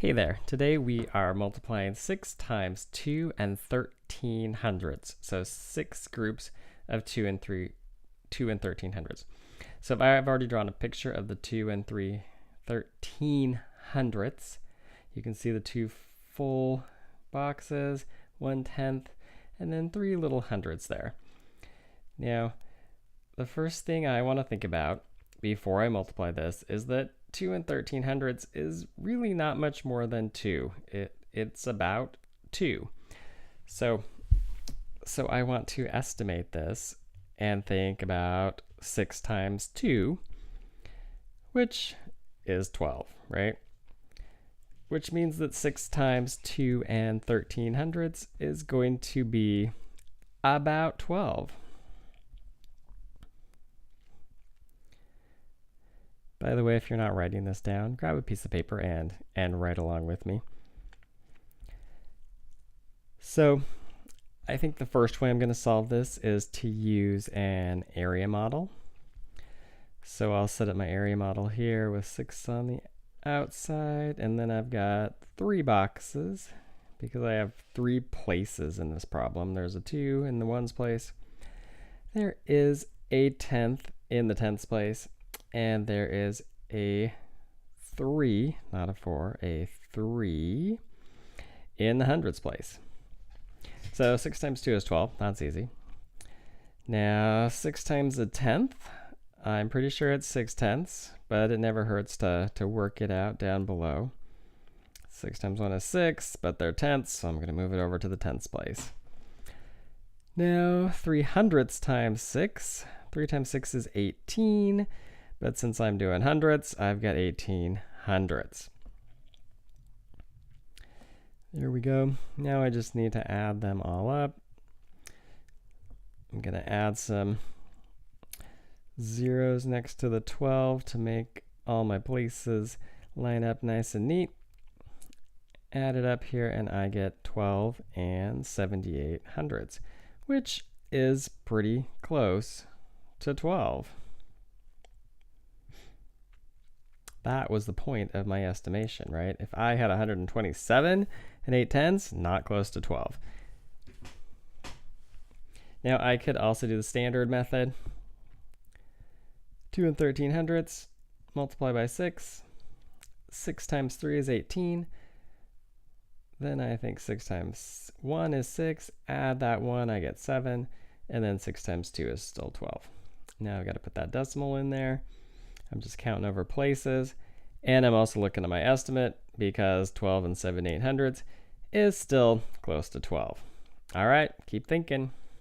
Hey there, today we are multiplying 6 times 2 and 1300ths. So 6 groups of 2 and 1300ths. So if I've already drawn a picture of the 2 and 1300ths, you can see the 2 full boxes, 1/10, and then 3 little hundreds there. Now, the first thing I want to think about before I multiply this is that 2 and 1300ths is really not much more than 2. It's about 2. So I want to estimate this and think about 6 times 2, which is 12, right? Which means that 6 times 2 and 1300ths is going to be about 12. By the way, if you're not writing this down, grab a piece of paper and write along with me. So I think the first way I'm going to solve this is to use an area model. So I'll set up my area model here with 6 on the outside, and then I've got 3 boxes because I have 3 places in this problem. There's a 2 in the 1's place. There is a 10th in the 10th's place. And there is a 3, not a 4, a 3 in the hundreds place. So 6 times 2 is 12. That's easy. Now 6 times a 10th, I'm pretty sure it's 6/10ths, but it never hurts to work it out down below. 6 times 1 is 6, but they're tenths, so I'm going to move it over to the 10ths place. Now 300ths times 6. 3 times 6 is 18. But since I'm doing hundredths, I've got 1800ths. There we go. Now I just need to add them all up. I'm going to add some zeros next to the 12 to make all my places line up nice and neat. Add it up here and I get 12 and 7800ths, which is pretty close to 12. That was the point of my estimation, right? If I had 127 and 8/10ths, not close to 12. Now I could also do the standard method. 2 and 1300ths, multiply by 6. 6 times 3 is 18. Then I think 6 times 1 is 6. Add that 1, I get 7. And then 6 times 2 is still 12. Now I've got to put that decimal in there. I'm just counting over places, and I'm also looking at my estimate because 12 and 7/800ths is still close to 12. All right, keep thinking.